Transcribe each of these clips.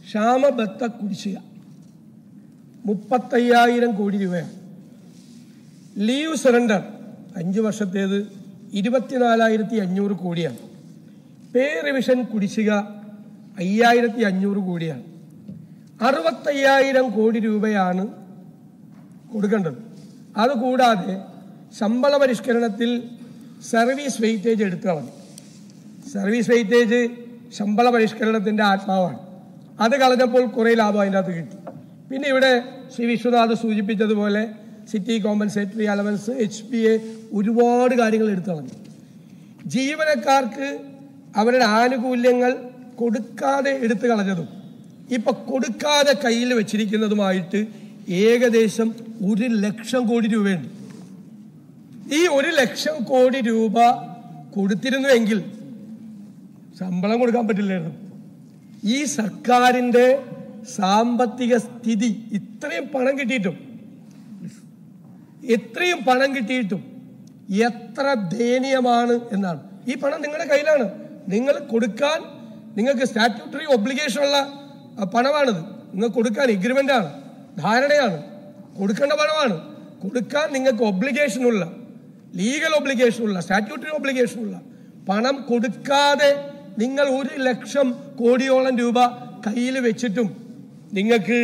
ക്ഷാമബത്ത കുടിശ്ശിക 35,000 കോടി രൂപയാണ്. ലീവ് സറണ്ടർ 5 വർഷത്തേത് 24,500 കോടിയാണ്. പേ റിവിഷൻ കുടിശ്ശിക 5,500 കോടിയാണ്. 65,000 കോടി രൂപയാണ് കൊടുക്കേണ്ടത്. അതുകൂടാതെ ശമ്പള പരിഷ്കരണത്തിൽ സർവീസ് വെയിറ്റേജ് എടുത്താൽ മതി. സർവീസ് വെയിറ്റേജ് ശമ്പള പരിഷ്കരണത്തിൻ്റെ ആത്മാവാണ്. അത് കളഞ്ഞപ്പോൾ കുറേ ലാഭം അതിൻ്റെ അകത്ത് കിട്ടി. പിന്നെ ഇവിടെ ശ്രീ വിശ്വനാഥ് സൂചിപ്പിച്ചതുപോലെ സിറ്റി കോമ്പൻസേറ്ററി അലവൻസ്, HPA, ഒരുപാട് കാര്യങ്ങൾ എടുത്തു കളഞ്ഞു. ജീവനക്കാർക്ക് അവരുടെ ആനുകൂല്യങ്ങൾ കൊടുക്കാതെ എടുത്തു കളഞ്ഞതും ഇപ്പൊ കൊടുക്കാതെ കയ്യിൽ വെച്ചിരിക്കുന്നതുമായിട്ട് ഏകദേശം 1,00,000 കോടി രൂപയുണ്ട്. ഈ 1,00,000 കോടി രൂപ കൊടുത്തിരുന്നുവെങ്കിൽ ശമ്പളം കൊടുക്കാൻ പറ്റില്ലായിരുന്നു. ഈ സർക്കാരിൻ്റെ സാമ്പത്തിക സ്ഥിതി ഇത്രയും പണം കിട്ടിയിട്ടും എത്ര ദയനീയമാണ് എന്നാണ്. ഈ പണം നിങ്ങളുടെ കയ്യിലാണ്. നിങ്ങൾ കൊടുക്കാൻ, നിങ്ങൾക്ക് സ്റ്റാറ്റ്യൂട്ടറി ഒബ്ലിഗേഷൻ ഉള്ള പണമാണിത്. നിങ്ങൾ കൊടുക്കാൻ എഗ്രിമെൻ്റാണ്, ധാരണയാണ്, കൊടുക്കേണ്ട പണമാണ്. കൊടുക്കാൻ നിങ്ങൾക്ക് ഒബ്ലിഗേഷനുള്ള, ലീഗൽ ഒബ്ലിഗേഷനുള്ള, സ്റ്റാറ്റ്യൂട്ടറി ഒബ്ലിഗേഷനുള്ള പണം കൊടുക്കാതെ നിങ്ങൾ 1,00,000 കോടിയോളം രൂപ കയ്യിൽ വെച്ചിട്ടും നിങ്ങൾക്ക്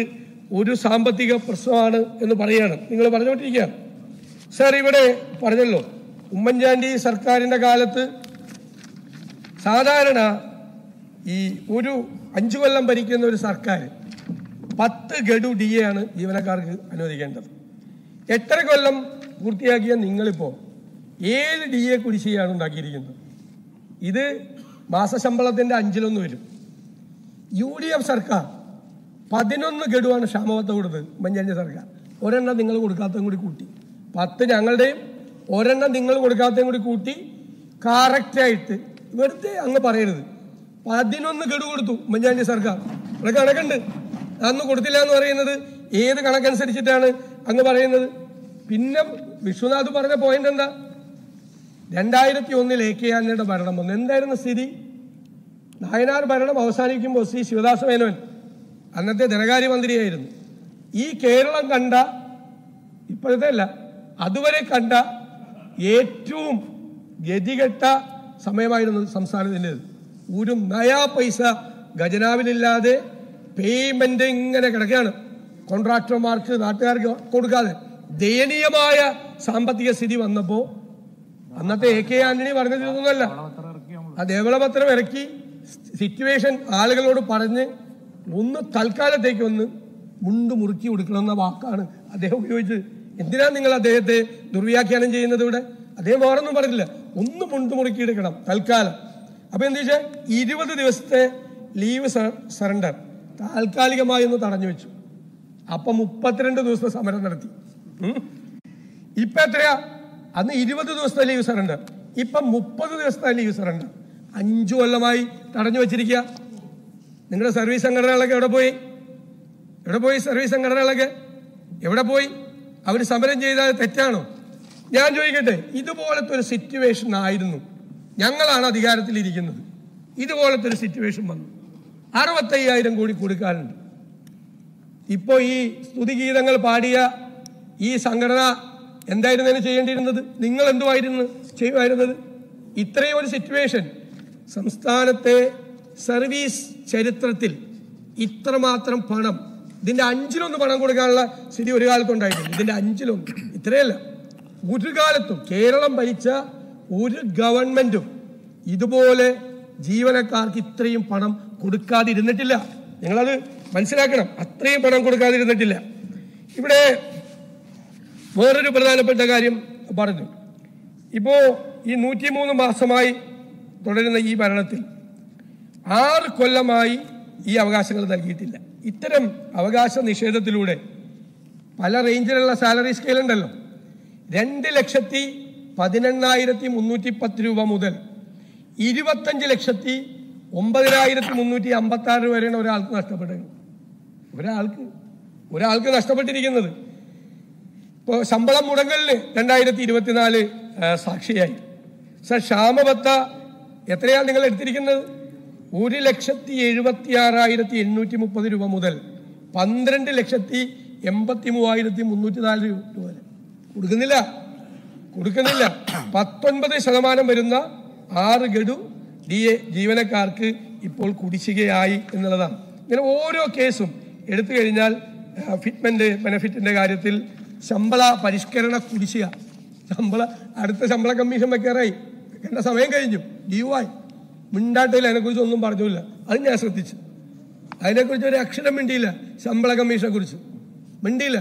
ഒരു സാമ്പത്തിക പ്രശ്നമാണ് എന്ന് പറയുകയാണ്. നിങ്ങൾ പറഞ്ഞുകൊണ്ടിരിക്കുകയാണ്. സാർ ഇവിടെ പറഞ്ഞല്ലോ, ഉമ്മൻചാണ്ടി സർക്കാരിൻ്റെ കാലത്ത് സാധാരണ ഈ ഒരു 5 കൊല്ലം ഭരിക്കുന്ന ഒരു സർക്കാർ 10 ഗഡു DA ആണ് ജീവനക്കാർക്ക് അനുവദിക്കേണ്ടത്. 8.5 കൊല്ലം പൂർത്തിയാക്കിയ നിങ്ങളിപ്പോൾ 7 DA കുടിശ്ശികയാണ് ഉണ്ടാക്കിയിരിക്കുന്നത്. ഇത് മാസശമ്പളത്തിൻ്റെ 5-1 വരും. UDF സർക്കാർ 11 ഗഡുവാണ് ക്ഷാമബത്ത കൊടുത്തത്. ഉമ്മൻചാണ്ടി സർക്കാർ ഒരെണ്ണം നിങ്ങൾ കൊടുക്കാത്തതും കൂടി കൂട്ടി, 10 ഞങ്ങളുടെയും ഒരെണ്ണം നിങ്ങൾ കൊടുക്കാത്തതും കൂടി കൂട്ടി കറക്റ്റായിട്ട്, വെറുതെ അങ്ങ് പറയരുത്, 11 ഗഡു കൊടുത്തു ഉമ്മൻചാണ്ടി സർക്കാർ. ഇവിടെ കണക്കുണ്ട്. അന്ന് കൊടുത്തില്ല എന്ന് പറയുന്നത് ഏത് കണക്കനുസരിച്ചിട്ടാണ് അങ്ങ് പറയുന്നത്? പിന്നെ വിശ്വനാഥ് പറഞ്ഞ പോയിന്റ് എന്താ? 2001 AK ആന്റണിയുടെ ഭരണം വന്നു. എന്തായിരുന്നു സ്ഥിതി? നായനാർ ഭരണം അവസാനിക്കുമ്പോൾ ശ്രീ ശിവദാസ മേനോൻ അന്നത്തെ ധനകാര്യമന്ത്രിയായിരുന്നു. ഈ കേരളം കണ്ട, ഇപ്പോഴത്തെ അല്ല, അതുവരെ കണ്ട ഏറ്റവും ഗതികെട്ട സമയമായിരുന്നു സംസ്ഥാനത്തിൻ്റെത്. ഒരു നയാ പൈസ ഖജനാവിലില്ലാതെ പേയ്മെന്റ് ഇങ്ങനെ കിടക്കുകയാണ്. കോൺട്രാക്ടർമാർക്ക്, നാട്ടുകാർക്ക് കൊടുക്കാതെ ദയനീയമായ സാമ്പത്തിക സ്ഥിതി വന്നപ്പോൾ അന്നത്തെ AK ആന്റണി പറഞ്ഞതൊന്നുമല്ല, ആ ദേവളപത്രം ഇറക്കി സിറ്റുവേഷൻ ആളുകളോട് പറഞ്ഞ് ഒന്ന് തൽക്കാലത്തേക്ക് ഒന്ന് മുണ്ട് മുറുക്കി കൊടുക്കണമെന്ന വാക്കാണ് അദ്ദേഹം ഉപയോഗിച്ചത്. എന്തിനാണ് നിങ്ങൾ അദ്ദേഹത്തെ ദുർവ്യാഖ്യാനം ചെയ്യുന്നത്? ഇവിടെ അദ്ദേഹം വേറൊന്നും പറഞ്ഞില്ല, ഒന്ന് മുണ്ട് മുറുക്കി എടുക്കണം തൽക്കാലം. അപ്പൊ എന്താ വെച്ചാൽ 20 ദിവസത്തെ ലീവ് സറണ്ടർ താൽക്കാലികമായി ഒന്ന് തടഞ്ഞു വെച്ചു. അപ്പൊ 32 ദിവസത്തെ സമരം നടത്തി. ഇപ്പൊ എത്രയാ? അന്ന് 20 ദിവസത്തെ ലീവ് സറണ്ടർ, ഇപ്പൊ 30 ദിവസത്തെ ലീവ് സറണ്ടർ. 5 കൊല്ലമായി തടഞ്ഞു വെച്ചിരിക്കുക. നിങ്ങളുടെ സർവീസ് സംഘടനകളൊക്കെ എവിടെ പോയി? സർവീസ് സംഘടനകളൊക്കെ എവിടെ പോയി? അവർ സമരം ചെയ്താൽ തെറ്റാണോ? ഞാൻ ചോദിക്കട്ടെ, ഇതുപോലത്തെ ഒരു സിറ്റുവേഷൻ ആയിരുന്നു, ഞങ്ങളാണ് അധികാരത്തിലിരിക്കുന്നത്, ഇതുപോലത്തെ ഒരു സിറ്റുവേഷൻ വന്നു, 65,000 കോടി കൊടുക്കാനുണ്ട്. ഇപ്പോൾ ഈ സ്തുതിഗീതങ്ങൾ പാടിയ ഈ സംഘടന എന്തായിരുന്നു ചെയ്യേണ്ടിയിരുന്നത്? നിങ്ങൾ എന്തുമായിരുന്നു ചെയ്യുമായിരുന്നത്? ഇത്രയും ഒരു സിറ്റുവേഷൻ സംസ്ഥാനത്തെ സർവീസ് ചരിത്രത്തിൽ ഇത്രമാത്രം പണം, ഇതിന്റെ 5-1 പണം കൊടുക്കാനുള്ള സ്ഥിതി ഒരു കാലത്തുണ്ടായിട്ടില്ല. ഇതിന്റെ 5-1, ഇത്രയല്ല, ഒരു കാലത്തും കേരളം ഭരിച്ച ഒരു ഗവൺമെന്റും ഇതുപോലെ ജീവനക്കാർക്ക് ഇത്രയും പണം കൊടുക്കാതിരുന്നിട്ടില്ല. നിങ്ങളത് മനസ്സിലാക്കണം, അത്രയും പണം കൊടുക്കാതിരുന്നിട്ടില്ല. ഇവിടെ വേറൊരു പ്രധാനപ്പെട്ട കാര്യം പറഞ്ഞു. ഇപ്പോൾ ഈ 103 മാസമായി തുടരുന്ന ഈ ഭരണത്തിൽ 6 കൊല്ലമായി ഈ അവകാശങ്ങൾ നൽകിയിട്ടില്ല. ഇത്തരം അവകാശ നിഷേധത്തിലൂടെ പല റേഞ്ചിലുള്ള സാലറി സ്കെയിൽ ഉണ്ടല്ലോ, 2,18,310 രൂപ മുതൽ 25,09,356 വരെയാണ് ഒരാൾക്ക് നഷ്ടപ്പെട്ടത്. ഒരാൾക്ക് നഷ്ടപ്പെട്ടിരിക്കുന്നത്. ഇപ്പോൾ ശമ്പളം മുടങ്ങലിന് 2024 സാക്ഷിയായി. സർ, ക്ഷാമബത്ത എത്രയാണ് നിങ്ങൾ എടുത്തിരിക്കുന്നത്? 1,76,830 രൂപ മുതൽ 12,83,304 രൂപ വരെ കൊടുക്കുന്നില്ല. 19% വരുന്ന 6 ഗഡു DA ജീവനക്കാർക്ക് ഇപ്പോൾ കുടിശ്ശികയായി എന്നുള്ളതാണ്. ഇങ്ങനെ ഓരോ കേസും എടുത്തു കഴിഞ്ഞാൽ ഫിറ്റ്മെന്റ് ബെനഫിറ്റിന്റെ കാര്യത്തിൽ ശമ്പള പരിഷ്കരണ കുടിശ്ശിക, അടുത്ത ശമ്പള കമ്മീഷൻ വെക്കാറായി, വെക്കേണ്ട സമയം കഴിഞ്ഞു. DUI മിണ്ടാട്ടയിൽ അതിനെക്കുറിച്ച് ഒന്നും പറഞ്ഞില്ല. അത് ഞാൻ ശ്രദ്ധിച്ചു. അതിനെക്കുറിച്ച് ഒരു അക്ഷരം മിണ്ടിയില്ല. ശമ്പള കമ്മീഷനെ കുറിച്ച് മിണ്ടിയില്ല.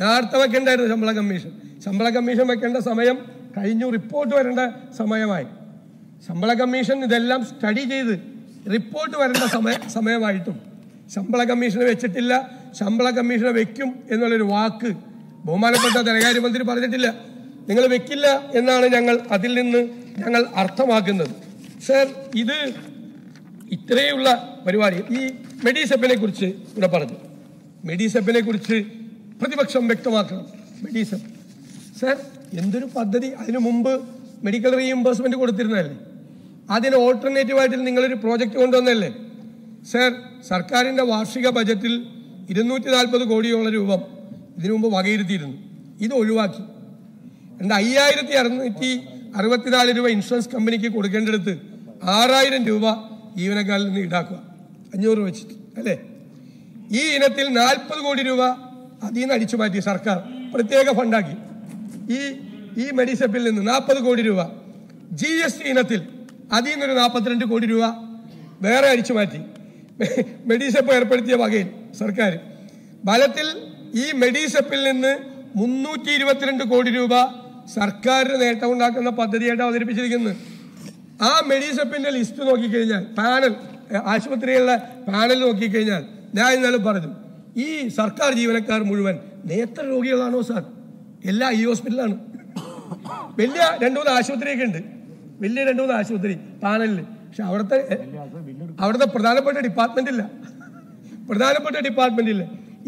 നേരത്തെ വെക്കേണ്ടായിരുന്നു ശമ്പള കമ്മീഷൻ വെക്കേണ്ട സമയം കഴിഞ്ഞു. റിപ്പോർട്ട് വരേണ്ട സമയമായി. ശമ്പള കമ്മീഷൻ ഇതെല്ലാം സ്റ്റഡി ചെയ്ത് റിപ്പോർട്ട് വരേണ്ട സമയമായിട്ടും ശമ്പള കമ്മീഷനെ വെച്ചിട്ടില്ല. ശമ്പള കമ്മീഷനെ വെക്കും എന്നുള്ളൊരു വാക്ക് ബഹുമാനപ്പെട്ട ധനകാര്യമന്ത്രി പറഞ്ഞിട്ടില്ല. നിങ്ങൾ വെക്കില്ല എന്നാണ് അതിൽ നിന്ന് ഞങ്ങൾ അർത്ഥമാക്കുന്നത്. സർ, ഇത് ഇത്രയുള്ള പരിപാടി. ഈ മെഡിസെപ്പിനെ കുറിച്ച് ഇവിടെ പറഞ്ഞു. മെഡിസെപ്പിനെ കുറിച്ച് പ്രതിപക്ഷം വ്യക്തമാക്കണം. മെഡിസെപ്പ് സർ എന്തൊരു പദ്ധതി! അതിനു മുമ്പ് മെഡിക്കൽ റീഇംബേഴ്സ്മെന്റ് കൊടുത്തിരുന്നതല്ലേ? അതിന് ഓൾട്ടർനേറ്റീവായിട്ട് നിങ്ങളൊരു പ്രോജക്റ്റ് കൊണ്ടുവന്നല്ലേ? സർ, സർക്കാരിൻ്റെ വാർഷിക ബജറ്റിൽ 240 കോടിയോളം രൂപ ഇതിനു മുമ്പ് വകയിരുത്തിയിരുന്നു. ഇത് ഒഴിവാക്കി. 5,664 രൂപ ഇൻഷുറൻസ് കമ്പനിക്ക് കൊടുക്കേണ്ടടുത്ത് 6,000 രൂപ ജീവനക്കാരിൽ നിന്ന് ഈടാക്കുക, 500 വെച്ചിട്ട് അല്ലേ? ഈ ഇനത്തിൽ 40 കോടി രൂപ അതിൽ നിന്ന് അടിച്ചു മാറ്റി സർക്കാർ പ്രത്യേക ഫണ്ടാക്കി. ഈ മെഡിസെപ്പിൽ നിന്ന് 40 കോടി രൂപ GST ഇനത്തിൽ അതിൽ നിന്നൊരു 42 കോടി രൂപ വേറെ അടിച്ചു മാറ്റി മെഡിസെപ്പ് ഏർപ്പെടുത്തിയ വകയിൽ സർക്കാർ. ഫലത്തിൽ ഈ മെഡിസെപ്പിൽ നിന്ന് 322 കോടി രൂപ സർക്കാരിന് നേട്ടമുണ്ടാക്കുന്ന പദ്ധതിയായിട്ട് അവതരിപ്പിച്ചിരിക്കുന്നത്. ആ മെഡിസെപ്പിന്റെ ലിസ്റ്റ് നോക്കിക്കഴിഞ്ഞാൽ, ആശുപത്രികളുടെ പാനൽ നോക്കിക്കഴിഞ്ഞാൽ, ഞാൻ ഇന്നലെ പറഞ്ഞു, ഈ സർക്കാർ ജീവനക്കാർ മുഴുവൻ നേത്ര രോഗികളാണോ സാർ? എല്ലാ ഈ ഹോസ്പിറ്റലാണ്. വലിയ 2-3 ആശുപത്രിയൊക്കെ ഉണ്ട്, വലിയ 2-3 ആശുപത്രി പാനലിൽ. പക്ഷെ അവിടുത്തെ പ്രധാനപ്പെട്ട ഡിപ്പാർട്ട്മെന്റ് ഇല്ല.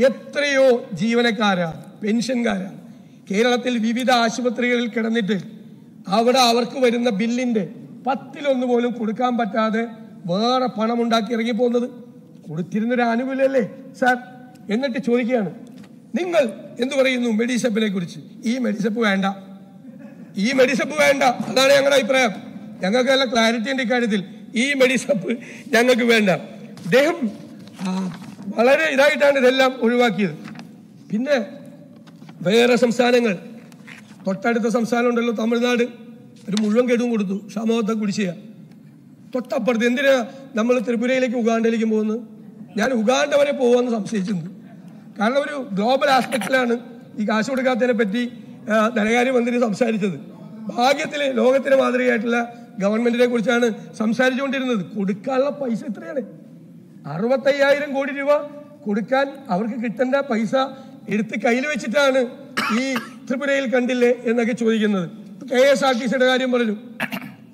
എത്രയോ ജീവനക്കാരാ, പെൻഷൻകാരാ കേരളത്തിൽ വിവിധ ആശുപത്രികളിൽ കിടന്നിട്ട് അവിടെ അവർക്ക് വരുന്ന ബില്ലിന്റെ 10-1 പോലും കൊടുക്കാൻ പറ്റാതെ വേറെ പണം ഉണ്ടാക്കി ഇറങ്ങിപ്പോകുന്നത്. കൊടുത്തിരുന്നൊരു ആനുകൂല്യമല്ലേ സാർ? എന്നിട്ട് ചോദിക്കുകയാണ്, നിങ്ങൾ എന്തു പറയുന്നു മെഡിസെപ്പിനെ കുറിച്ച്? ഈ മെഡിസെപ്പ് വേണ്ട. അതാണ് ഞങ്ങളുടെ അഭിപ്രായം. ഞങ്ങൾക്ക് നല്ല ക്ലാരിറ്റി ഉണ്ട് ഇക്കാര്യത്തിൽ. ഈ മെഡിസെപ്പ് ഞങ്ങൾക്ക് വേണ്ട. അദ്ദേഹം വളരെ ഇതായിട്ടാണ് ഇതെല്ലാം ഒഴിവാക്കിയത്. പിന്നെ വേറെ സംസ്ഥാനങ്ങൾ, തൊട്ടടുത്ത സംസ്ഥാനം ഉണ്ടല്ലോ തമിഴ്നാട്, ഒരു മുഴുവൻ ഗഡുവും കൊടുത്തു ക്ഷാമബത്ത കുടിശ്ശിക. തൊട്ടപ്പുറത്ത് എന്തിനാ നമ്മൾ ത്രിപുരയിലേക്കും ഉഗാണ്ടയിലേക്കും പോകുന്നത്? ഞാൻ ഉഗാണ്ട വരെ പോകുമെന്ന് സംശയിച്ചിട്ടുണ്ട്. കാരണം ഒരു ഗ്ലോബൽ ആസ്പെക്റ്റിലാണ് ഈ കാശ് കൊടുക്കാത്തതിനെ പറ്റി ധനകാര്യമന്ത്രി സംസാരിച്ചത്. ഭാഗ്യത്തിൽ ലോകത്തിന് മാതൃകയായിട്ടുള്ള ഗവൺമെന്റിനെ കുറിച്ചാണ് സംസാരിച്ചുകൊണ്ടിരുന്നത്. കൊടുക്കാനുള്ള പൈസ എത്രയാണ്? 65,000 കോടി രൂപ കൊടുക്കാൻ അവർക്ക് കിട്ടേണ്ട പൈസ എടുത്ത് കയ്യിൽ വെച്ചിട്ടാണ് ഈ ത്രിപുരയിൽ കണ്ടില്ലേ എന്നൊക്കെ ചോദിക്കുന്നത്. KSRTCയുടെ കാര്യം പറഞ്ഞു.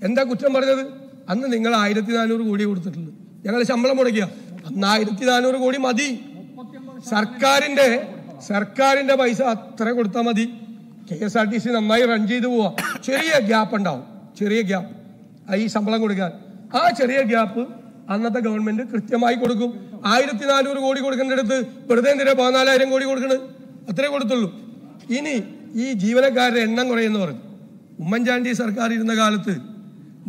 എന്താ കുറ്റം പറഞ്ഞത്? അന്ന് നിങ്ങൾ 1,400 കോടി കൊടുത്തിട്ടുള്ളൂ. ഞങ്ങൾ ശമ്പളം മുടക്കിയ അന്ന് 1,400 കോടി മതി. സർക്കാരിന്റെ പൈസ അത്ര കൊടുത്താൽ മതി. KSRTC നന്നായി റൺ ചെയ്തു പോവാ. ചെറിയ ഗ്യാപ്പ് ഉണ്ടാവും, ഈ ശമ്പളം കൊടുക്കാൻ. ആ ചെറിയ ഗ്യാപ്പ് അന്നത്തെ ഗവൺമെന്റ് കൃത്യമായി കൊടുക്കും. 1,400 കോടി കൊടുക്കേണ്ടടുത്ത് വെറുതെ എന്തിനാ 14,000 കോടി കൊടുക്കണത്? അത്രേ കൊടുത്തുള്ളൂ. ഇനി ഈ ജീവനക്കാരുടെ എണ്ണം കുറയെന്ന് പറഞ്ഞു. ഉമ്മൻചാണ്ടി സർക്കാർ ഇരുന്ന കാലത്ത്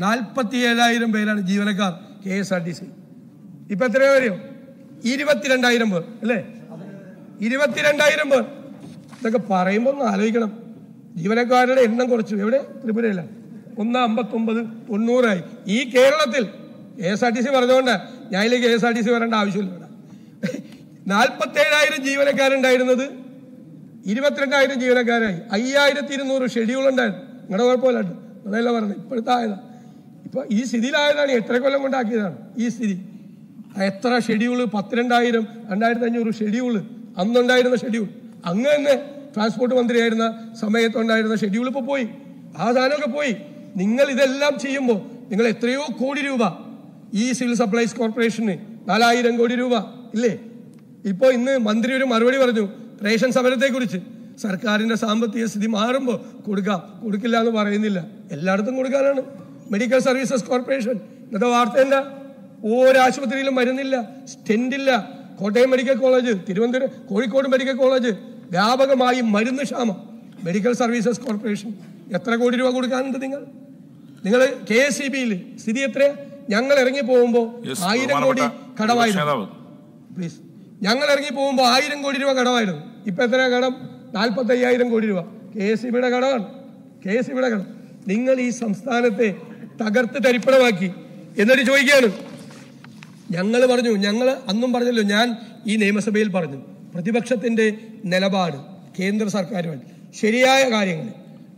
47,000 പേരാണ് ജീവനക്കാർ KSRTC. ഇപ്പൊ എത്രയോ വരും? 22,000 പേർ അല്ലേ? 22,000 പേർ. ഇതൊക്കെ പറയുമ്പോൾ ഒന്ന് ആലോചിക്കണം. ജീവനക്കാരുടെ എണ്ണം കുറച്ചു. എവിടെ? ത്രിപുരയില 159, 90 ഈ കേരളത്തിൽ KSRTC പറഞ്ഞുകൊണ്ട് ഞാൻ ഇതിലേക്ക് KSRTC വരേണ്ട ആവശ്യമില്ല. 47,000 ജീവനക്കാരുണ്ടായിരുന്നത് 22,000 ജീവനക്കാരായി. 5,200 ഷെഡ്യൂൾ ഉണ്ടായിരുന്നു. നിങ്ങളുടെ കുഴപ്പമില്ല, അതല്ല പറഞ്ഞത്. ഇപ്പോഴത്തെ ആയതാണ്. ഇപ്പൊ ഈ സ്ഥിതിയിലായതാണ്. എത്ര കൊല്ലം കൊണ്ടാക്കിയതാണ് ഈ സ്ഥിതി. എത്ര ഷെഡ്യൂൾ? 12,000, 2,500 ഷെഡ്യൂൾ അന്നുണ്ടായിരുന്ന ഷെഡ്യൂൾ. അങ്ങ് തന്നെ ട്രാൻസ്പോർട്ട് മന്ത്രിയായിരുന്ന സമയത്തുണ്ടായിരുന്ന ഷെഡ്യൂൾ ഇപ്പോൾ പോയി. ആ സാധനമൊക്കെ പോയി. നിങ്ങൾ ഇതെല്ലാം ചെയ്യുമ്പോൾ നിങ്ങൾ എത്രയോ കോടി രൂപ ഈ സിവിൽ സപ്ലൈസ് കോർപ്പറേഷന് 4,000 കോടി രൂപ ഇല്ലേ? ഇപ്പോൾ ഇന്ന് മന്ത്രി ഒരു മറുപടി പറഞ്ഞു റേഷൻ സമരത്തെക്കുറിച്ച്. സർക്കാരിന്റെ സാമ്പത്തിക സ്ഥിതി മാറുമ്പോൾ കൊടുക്കില്ല എന്ന് പറയുന്നില്ല. എല്ലായിടത്തും കൊടുക്കാനാണ്. മെഡിക്കൽ സർവീസസ് കോർപ്പറേഷൻ ഇന്നത്തെ വാർത്ത എന്താ? ഒരാശുപത്രിയിലും മരുന്നില്ല, സ്റ്റെന്റില്ല. Kottayam medical college, Thiruvananthapuram, Kozhikode medical college വ്യാപകമായി മരുന്ന് ക്ഷാമം. മെഡിക്കൽ സർവീസസ് കോർപ്പറേഷൻ എത്ര കോടി രൂപ കൊടുക്കാനുണ്ട്? നിങ്ങൾ KSEBയിൽ സ്ഥിതി എത്ര? ഞങ്ങൾ ഇറങ്ങി പോകുമ്പോൾ 1000 കോടി കടമായിരുന്നു. പ്ലീസ്, ഞങ്ങൾ ഇറങ്ങി പോകുമ്പോൾ 1000 കോടി രൂപ കടമായിരുന്നു. ഇപ്പൊ എത്ര കടം? 45,000 കോടി രൂപ KSEBയുടെ കടമാണ്. KSEBയുടെ കടം നിങ്ങൾ ഈ സംസ്ഥാനത്തെ തകർത്ത് തരിപ്പണമാക്കി. എന്നിട്ട് ചോദിക്കുകയാണ്, ഞങ്ങൾ പറഞ്ഞു, ഞങ്ങൾ അന്നും പറഞ്ഞല്ലോ, ഞാൻ ഈ നിയമസഭയിൽ പറഞ്ഞു, പ്രതിപക്ഷത്തിന്റെ നിലപാട് കേന്ദ്ര സർക്കാരുമായിട്ട് ശരിയായ കാര്യങ്ങൾ,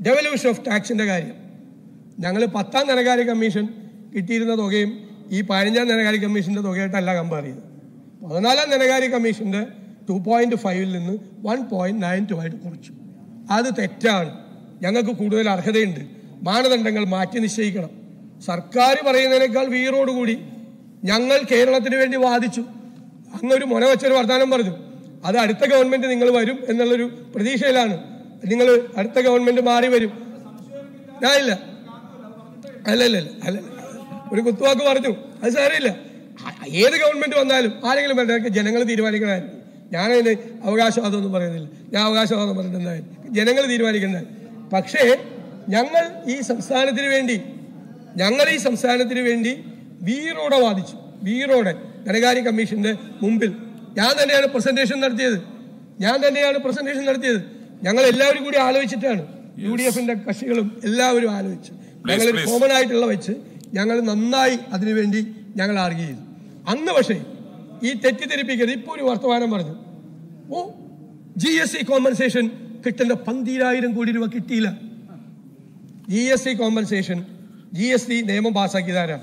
ഡെവല്യൂഷൻ ഓഫ് ടാക്സിന്റെ കാര്യം, ഞങ്ങൾ 10ാം ധനകാര്യ കമ്മീഷൻ കിട്ടിയിരുന്ന തുകയും ഈ 15ാം ധനകാര്യ കമ്മീഷന്റെ തുകയായിട്ടല്ല കമ്പയർ ചെയ്തത്. 14ാം ധനകാര്യ കമ്മീഷന്റെ 2.5-ൽ നിന്ന് 1.92 ആയിട്ട് കുറച്ചു. അത് തെറ്റാണ്. ഞങ്ങൾക്ക് കൂടുതൽ അർഹതയുണ്ട്. മാനദണ്ഡങ്ങൾ മാറ്റി നിശ്ചയിക്കണം. സർക്കാർ പറയുന്നതിനേക്കാൾ വീറോടുകൂടി ഞങ്ങൾ കേരളത്തിന് വേണ്ടി വാദിച്ചു. അങ്ങൊരു മുനവച്ചൊരു വർത്തമാനം പറഞ്ഞു. അത് അടുത്ത ഗവൺമെന്റ് നിങ്ങൾ വരും എന്നുള്ളൊരു പ്രതീക്ഷയിലാണ്. നിങ്ങൾ അടുത്ത ഗവൺമെന്റ് മാറി വരും. ഇല്ല അല്ല ഒരു കുത്തുവാക്ക് പറഞ്ഞു, അത് സാരമില്ല. ഏത് ഗവൺമെന്റ് വന്നാലും ആരെങ്കിലും വേണ്ട, ജനങ്ങൾ തീരുമാനിക്കണമായിരുന്നു. ഞാനതിന് അവകാശവാദമൊന്നും പറയുന്നില്ല. ഞാൻ അവകാശവാദം പറഞ്ഞിട്ടുണ്ടായിരുന്നു, ജനങ്ങൾ തീരുമാനിക്കണ്ടായി. പക്ഷേ ഞങ്ങൾ ഈ സംസ്ഥാനത്തിന് വേണ്ടി വീറോടെ വാദിച്ചു. വീറോടെ ധനകാര്യ കമ്മീഷന്റെ മുമ്പിൽ ഞാൻ തന്നെയാണ് പ്രസന്റേഷൻ നടത്തിയത്. ഞങ്ങൾ എല്ലാവരും കൂടി ആലോചിച്ചിട്ടാണ്. UDFന്റെ കക്ഷികളും എല്ലാവരും ആലോചിച്ചു. ഞങ്ങൾ കോമൺ ആയിട്ടുള്ള വെച്ച് ഞങ്ങൾ നന്നായി അതിനുവേണ്ടി ഞങ്ങൾ ആർഗ്യ ചെയ്തു. അന്ന് പക്ഷേ ഈ തെറ്റിദ്ധരിപ്പിക്കരുത്. ഇപ്പൊ ഒരു വർത്തമാനം പറഞ്ഞു, GST കോമ്പൻസേഷൻ കിട്ടേണ്ട 12,000 കോടി രൂപ കിട്ടിയില്ല. GST കോമ്പൻസേഷൻ, GST നിയമം പാസ്സാക്കിയതാരാ?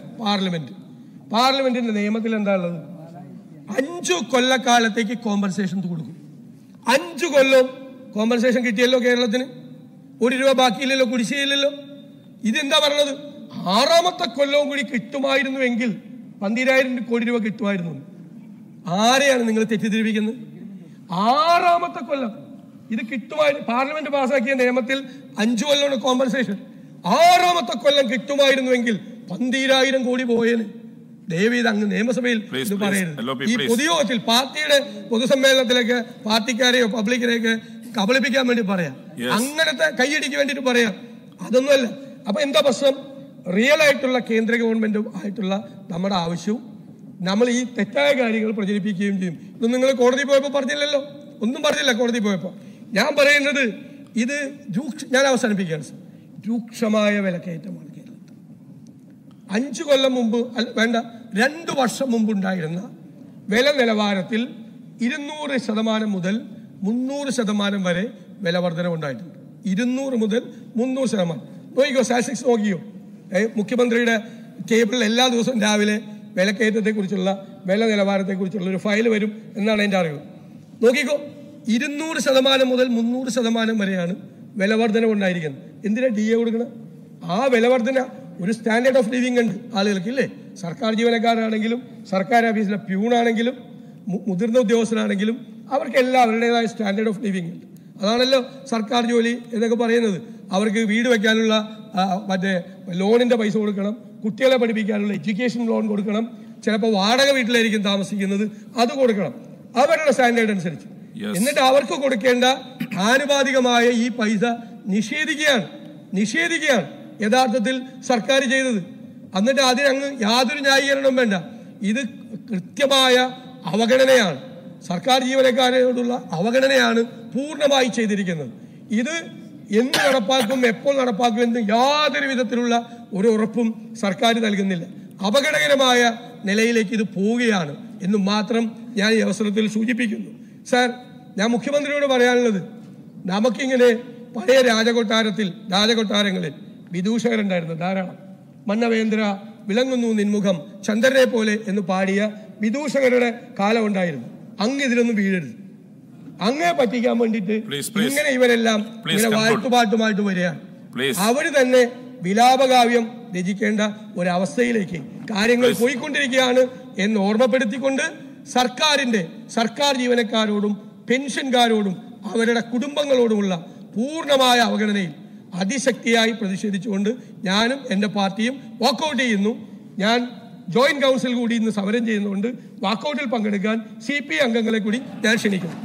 പാർലമെന്റിന്റെ നിയമത്തിൽ എന്താ ഉള്ളത്? 5 കൊല്ലക്കാലത്തേക്ക് കോമ്പൻസേഷൻ കൊടുക്കും. 5 കൊല്ലം കോമ്പൻസേഷൻ കിട്ടിയല്ലോ കേരളത്തിന്. 1 രൂപ ബാക്കിയില്ലല്ലോ, കുടിശ്ശികയില്ലല്ലോ. ഇതെന്താ പറഞ്ഞത്? 6ാമത്തെ കൊല്ലവും കൂടി കിട്ടുമായിരുന്നുവെങ്കിൽ 12,000 കോടി രൂപ കിട്ടുമായിരുന്നു. ആരെയാണ് നിങ്ങൾ തെറ്റിദ്ധരിപ്പിക്കുന്നത്? 6ാമത്തെ കൊല്ലം ഇത് കിട്ടുമായിരുന്നു. പാർലമെന്റ് പാസാക്കിയ നിയമത്തിൽ 5 കൊല്ലമാണ് കോമ്പൻസേഷൻ. 6ാമത്തെ കൊല്ലം കിട്ടുമായിരുന്നുവെങ്കിൽ 12,000 കോടി പോയേന്. ദയവീത് അങ്ങ് നിയമസഭയിൽ ഇത് പറയരുത്. ഈ പൊതുയോഗത്തിൽ പാർട്ടിയുടെ പൊതുസമ്മേളനത്തിലേക്ക് പാർട്ടിക്കാരെയോ പബ്ലിക്കിനെയൊക്കെ കബളിപ്പിക്കാൻ വേണ്ടി പറയാം, അങ്ങനത്തെ കൈയടിക്ക് വേണ്ടിട്ട് പറയാം. അതൊന്നുമല്ല. അപ്പൊ എന്താ പ്രശ്നം? റിയൽ ആയിട്ടുള്ള കേന്ദ്ര ഗവൺമെന്റ് ആയിട്ടുള്ള നമ്മുടെ ആവശ്യവും നമ്മൾ ഈ തെറ്റായ കാര്യങ്ങൾ പ്രചരിപ്പിക്കുകയും ചെയ്യും. ഇത് നിങ്ങൾ കോടതി പോയപ്പോ പറഞ്ഞില്ലല്ലോ, ഒന്നും പറഞ്ഞില്ല കോടതി പോയപ്പോ. ഞാൻ പറയുന്നത് ഇത് ഞാൻ അവസാനിപ്പിക്കുകയാണ്. രൂക്ഷമായ വിലക്കയറ്റമാണ് കേരളത്തിൽ. 5 കൊല്ലം മുമ്പ് വേണ്ട 2 വർഷം മുമ്പുണ്ടായിരുന്ന വില നിലവാരത്തിൽ 200% മുതൽ 300% വരെ വില വർധനവുണ്ടായിട്ടുണ്ട്. 200 മുതൽ 300%. നോക്കിക്കോ, സ്റ്റാറ്റിസ്റ്റിക്സ് നോക്കിയോ. മുഖ്യമന്ത്രിയുടെ ടേബിളിൽ എല്ലാ ദിവസവും രാവിലെ വിലക്കയറ്റത്തെക്കുറിച്ചുള്ള വില നിലവാരത്തെക്കുറിച്ചുള്ള ഒരു ഫയൽ വരും എന്നാണ് എൻ്റെ അറിവ്. നോക്കിക്കോ, 200% മുതൽ 300% വരെയാണ് വില വർധന ഉണ്ടായിരിക്കുന്നത്. എന്തിനാ DA കൊടുക്കണം? ആ വില വർധന ഒരു സ്റ്റാൻഡേർഡ് ഓഫ് ലിവിംഗ് ഉണ്ട് ആളുകൾക്ക്, ഇല്ലേ? സർക്കാർ ജീവനക്കാരാണെങ്കിലും സർക്കാർ ഓഫീസിലെ പ്യൂണാണെങ്കിലും മുതിർന്ന ഉദ്യോഗസ്ഥനാണെങ്കിലും അവർക്കെല്ലാം അവരുടേതായ സ്റ്റാൻഡേർഡ് ഓഫ് ലിവിംഗ് ഉണ്ട്. അതാണല്ലോ സർക്കാർ ജോലി എന്നൊക്കെ പറയുന്നത്. അവർക്ക് വീട് വയ്ക്കാനുള്ള മറ്റേ ലോണിന്റെ പൈസ കൊടുക്കണം, കുട്ടികളെ പഠിപ്പിക്കാനുള്ള എഡ്യൂക്കേഷൻ ലോൺ കൊടുക്കണം, ചിലപ്പോൾ വാടക വീട്ടിലായിരിക്കും താമസിക്കുന്നത്, അത് കൊടുക്കണം അവരുടെ സ്റ്റാൻഡേർഡ് അനുസരിച്ച്. എന്നിട്ട് അവർക്ക് കൊടുക്കേണ്ട ആനുപാതികമായ ഈ പൈസ നിഷേധിക്കുകയാണ് യഥാർത്ഥത്തിൽ സർക്കാർ ചെയ്തത്. എന്നിട്ട് അതിനങ്ങ് യാതൊരു ന്യായീകരണവും വേണ്ട. ഇത് കൃത്യമായ അവഗണനയാണ്, സർക്കാർ ജീവനക്കാരോടുള്ള അവഗണനയാണ് പൂർണ്ണമായി ചെയ്തിരിക്കുന്നത്. ഇത് എന്ന് നടപ്പാക്കും, എപ്പോൾ നടപ്പാക്കും എന്ന് യാതൊരു വിധത്തിലുള്ള ഒരു ഉറപ്പും സർക്കാർ നൽകുന്നില്ല. അപകടകരമായ നിലയിലേക്ക് ഇത് പോവുകയാണ് എന്ന് മാത്രം ഞാൻ ഈ അവസരത്തിൽ സൂചിപ്പിക്കുന്നു. സാർ, ഞാൻ മുഖ്യമന്ത്രിയോട് പറയാനുള്ളത്, നമുക്കിങ്ങനെ പഴയ രാജകൊട്ടാരങ്ങളിൽ വിദൂഷകരുണ്ടായിരുന്നു ധാരാളം. മന്നവേന്ദ്ര വിളങ്ങുന്നു നിൻമുഖം ചന്ദ്രനെ പോലെ എന്ന് പാടിയ വിദൂഷകരുടെ കാലം ഉണ്ടായിരുന്നു. അങ്ങ് ഇതിലൊന്നും വീഴരുത്. അങ്ങേ പറ്റിക്കാൻ വേണ്ടിയിട്ട് ഇങ്ങനെ ഇവരെല്ലാം ഇങ്ങനെ വാഴ്ത്തുപാട്ടുമായിട്ട് വരികയാണ്. അവര് തന്നെ വിലാപകാവ്യം രചിക്കേണ്ട ഒരവസ്ഥയിലേക്ക് കാര്യങ്ങൾ പോയിക്കൊണ്ടിരിക്കുകയാണ് എന്ന് ഓർമ്മപ്പെടുത്തിക്കൊണ്ട് സർക്കാർ ജീവനക്കാരോടും പെൻഷൻകാരോടും അവരുടെ കുടുംബങ്ങളോടുമുള്ള പൂർണ്ണമായ അവഗണനയിൽ അതിശക്തിയായി പ്രതിഷേധിച്ചുകൊണ്ട് ഞാനും എൻ്റെ പാർട്ടിയും വാക്കൗട്ട് ചെയ്യുന്നു. ഞാൻ ജോയിന്റ് കൗൺസിൽ കൂടി ഇന്ന് സമരം ചെയ്യുന്നതുകൊണ്ട് വാക്കൌട്ടിൽ പങ്കെടുക്കാൻ CPI അംഗങ്ങളെ കൂടി ഞാൻ ക്ഷണിക്കുന്നു.